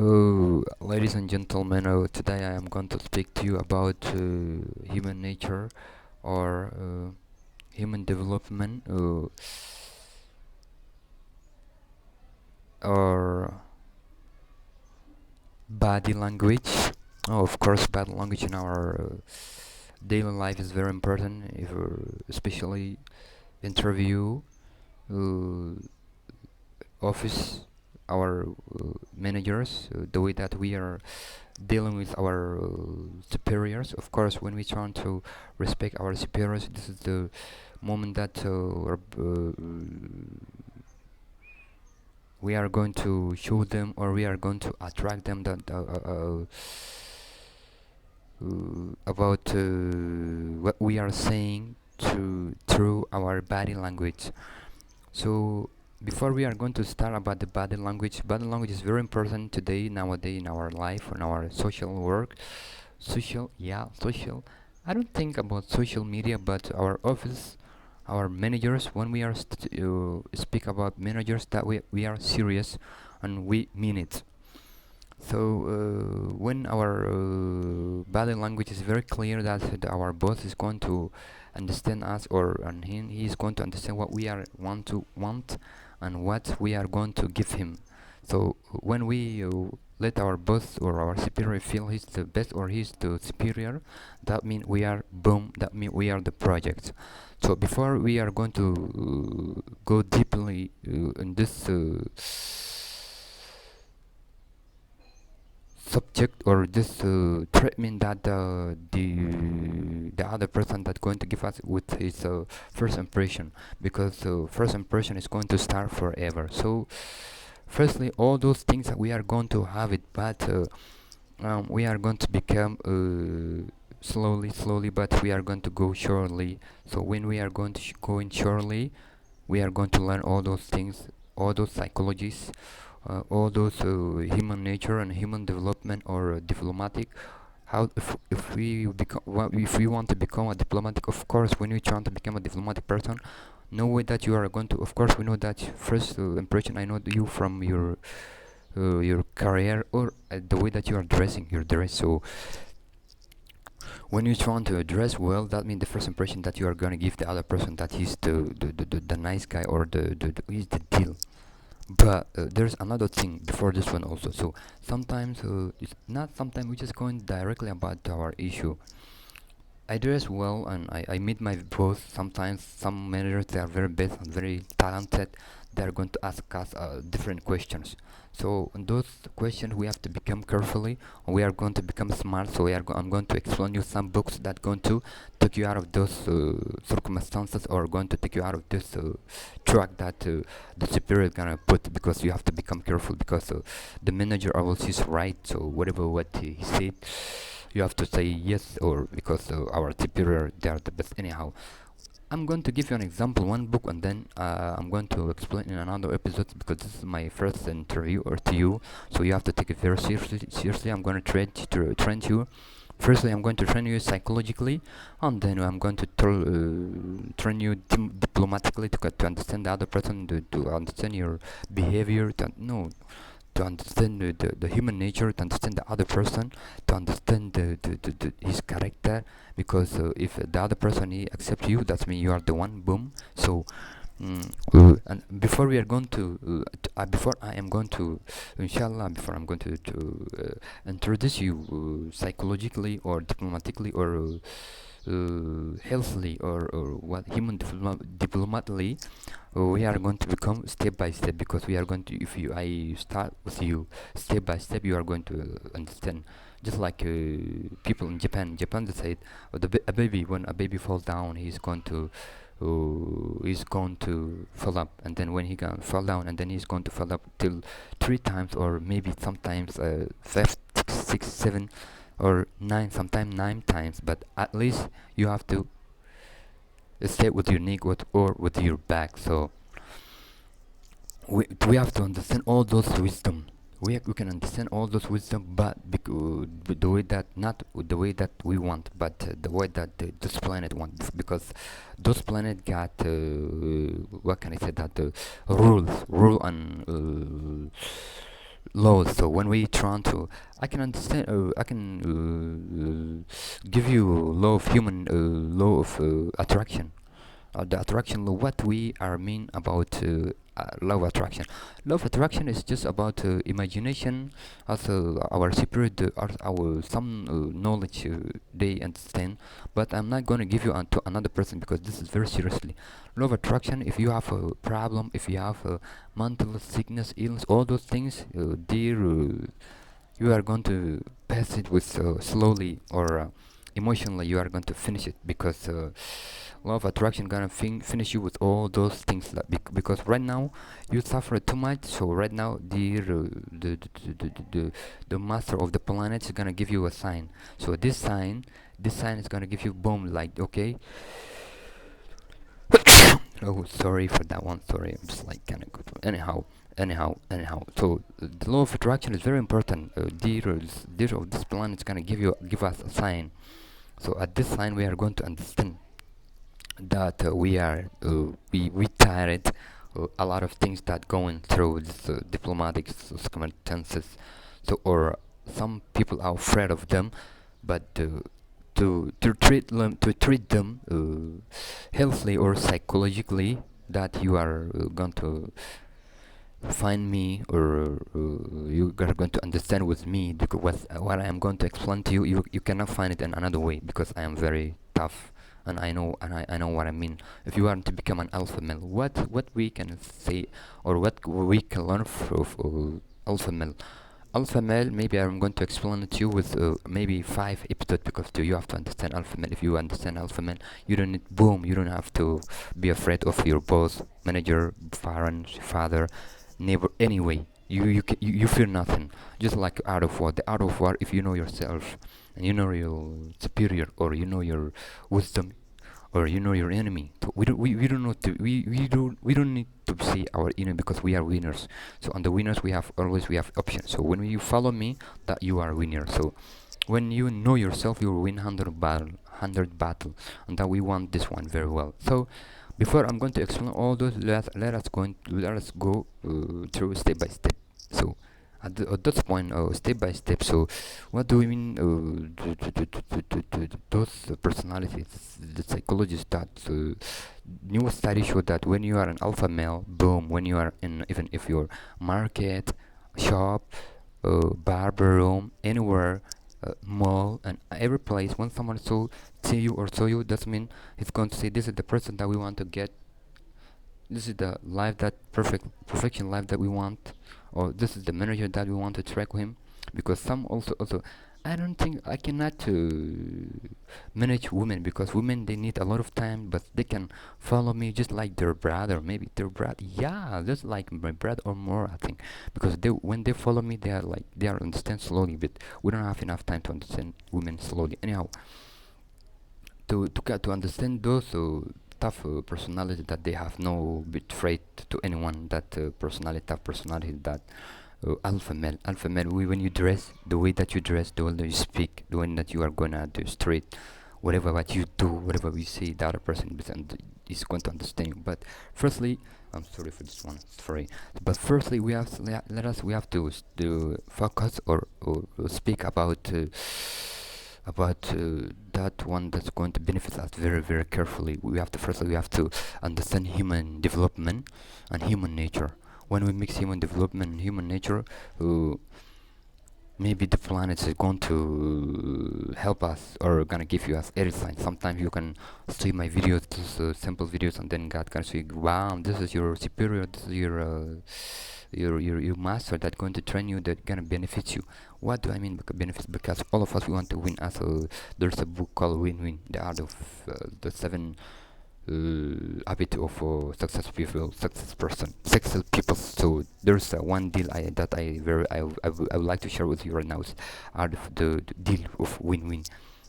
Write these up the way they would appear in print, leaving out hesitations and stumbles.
Ladies and gentlemen, today I am going to speak to you about human nature or human development or body language. Oh, of course, body language in our daily life is very important, if, especially interview, uh, office, our managers, the way that we are dealing with our superiors. Of course, when we try to respect our superiors, this is the moment that we are going to show them, or we are going to attract them that about what we are saying to through our body language. So before we are going to start about the body language is very important today, nowadays in our life, in our social work, social. I don't think about social media, but our office, our managers, when we are speak about managers, that we are serious and we mean it. So when our body language is very clear that our boss is going to understand us, or and he is going to understand what we are want and what we are going to give him. So when we let our boss or our superior feel he's the best or he's the superior, that means we are boom. That means we are the project. So before we are going to go deeply in this subject or this treatment that the other person that going to give us with his first impression, because first impression is going to start forever. So firstly, all those things that we are going to have it, but we are going to become slowly, but we are going to go surely. So when we are going to go in surely, we are going to learn all those things, all those psychologies, all those human nature and human development or diplomatic. How if we become if we want to become a diplomatic, of course, when you try to become a diplomatic person, no way that you are going to. Of course, we know that first impression. I know you from your career or the way that you are dressing your dress. So when you try to dress well, that means the first impression that you are gonna give the other person that he's the nice guy or he's the deal. But there's another thing before this one also. So sometimes it's not sometimes we're just going directly about our issue. I dress well and I meet my boss. Sometimes some managers they are very best and very talented. They are going to ask us different questions. So in those questions we have to become carefully. We are going to become smart. So I'm going to explain you some books that going to take you out of those circumstances, or going to take you out of this track that the superior is gonna put, because you have to become careful, because the manager always is right. So whatever what he said, you have to say yes, or because our superior they are the best anyhow. I'm going to give you an example, one book, and then I'm going to explain in another episode, because this is my first interview or to you, so you have to take it very seriously. I'm going to train you. Firstly, I'm going to train you psychologically, and then I'm going to train you diplomatically to understand the other person, to understand your behavior, to understand the human nature, to understand the other person, to understand his character. Because if the other person he accepts you, that means you are the one. Boom. So and before we are going to before I am going to, inshallah, before I'm going to introduce you psychologically or diplomatically or healthily, or what human diplomatically, we are going to become step by step, because we are going to, if you I start with you step by step, you are going to understand. Just like people in Japan they said, a baby, when a baby falls down, he's going to fall up, and then when he can fall down, and then he's going to fall up till 3 times, or maybe sometimes five, six, seven, or nine, sometimes 9 times. But at least you have to stay with your neck or with your back. So we have to understand all those wisdom. We can understand all those wisdom, but the way that, not the way that we want, but the way that this planet wants, because those planet got what can I say, that rules rule and laws. So when we try to, I can understand, I can give you law of human, law of attraction, the attraction law. What we are mean about law of attraction. Law of attraction is just about imagination, also our spirit, our some knowledge they understand. But I'm not going to give you to another person because this is very seriously. Law of attraction, if you have a problem, if you have a mental sickness, illness, all those things, dear, you are going to pass it with slowly, or emotionally you are going to finish it, because law of attraction gonna finish you with all those things, like, because right now you suffer too much. So right now the master of the planet is gonna give you a sign. So this sign is gonna give you boom, like, okay. Oh, sorry for that one. Sorry, I'm just like kind of good. Anyhow. So the law of attraction is very important. Dear of this planet is gonna give us a sign. So at this sign, we are going to understand that we tired a lot of things that going through this diplomatic circumstances. So, or some people are afraid of them, but to treat them healthily or psychologically, that you are going to find me, or you are going to understand with me, because what I am going to explain to you, you cannot find it in another way, because I am very tough, and I know what I mean. If you want to become an alpha male, what we can say, or what we can learn from alpha male. Alpha male, maybe I'm going to explain it to you with maybe 5 episodes, because you have to understand alpha male. If you understand alpha male, you don't need boom. You don't have to be afraid of your boss, manager, parents, father, neighbor. Anyway, you feel nothing. Just like out of war. The out of war. If you know yourself, and you know your superior, or you know your wisdom, or you know your enemy. So we don't know to we don't need to see our enemy, because we are winners. So on the winners, we have options. So when you follow me, that you are a winner. So when you know yourself, you will win 100 battle, and that we want this one very well. So before I'm going to explain all those, let us go through step by step. So at that point, step by step. So what do we mean? Those personalities, the psychologists, that new studies show that when you are an alpha male, boom. When you are in, even if you're market, shop, barber room, anywhere, mall, and every place, when someone see you or saw you, that mean he's going to say, this is the person that we want to get. This is the life, that perfection life that we want, or this is the manager that we want to track him. Because some also, I don't think I cannot manage women, because women, they need a lot of time, but they can follow me just like their brother, maybe their brother, yeah, just like my brother or more, I think. Because when they follow me, they are understand slowly, but we don't have enough time to understand women slowly. Anyhow, to understand those tough personality, that they have no betrayed to anyone, that personality, tough personality, that alpha male, when you dress, the way that you dress, the way that you speak, the way that you are gonna do straight, whatever what you do, whatever we say, the other person is going to understand you. But firstly, I'm sorry for this one, sorry, but firstly, we have to focus, or speak about that one that's going to benefit us very, very carefully. We have to understand human development and human nature. When we mix human development and human nature, uh, maybe the planet is going to help us, or gonna give you us every sign. Sometimes you can see my videos, just simple videos, and then God can say, wow, this is your superior, this is your master that's going to train you, that gonna benefit you. What do I mean by benefits? Because all of us, we want to win. As there's a book called Win Win, the art of the seven habit of successful people. So there's one deal I would like to share with you right now. Is art of the deal of win win.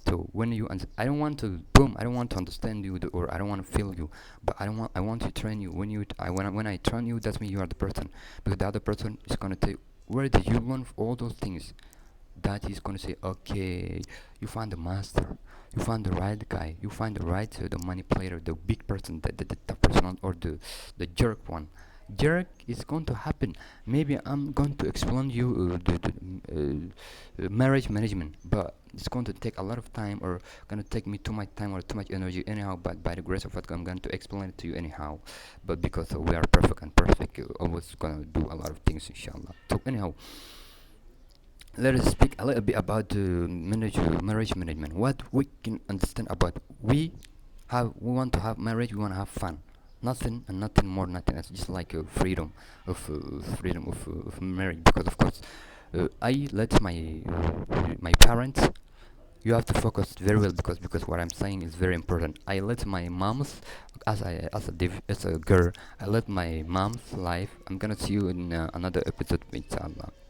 So when I don't want to boom, I don't want to understand you, or I don't want to feel you, but I want to train you. When I train you, that's mean you are the person, because the other person is gonna tell you, where did you learn all those things. That is gonna say, okay, you find the master, you find the right guy, you find the right the manipulator, the big person, the person, or the jerk one. jerk is going to happen. Maybe I'm going to explain you marriage management, but it's going to take a lot of time, or gonna take me too much time or too much energy anyhow. But by the grace of God, I'm going to explain it to you anyhow. But because we are perfect and perfect, always gonna do a lot of things, inshallah. So anyhow, let us speak a little bit about marriage management. What we can understand about, we want to have marriage, we want to have fun, nothing and nothing more, nothing else, just like freedom of marriage. Because of course, I let my parents. You have to focus very well, because what I'm saying is very important. I let my mom's, as a girl, I let my mom's life. I'm gonna see you in another episode, inshallah.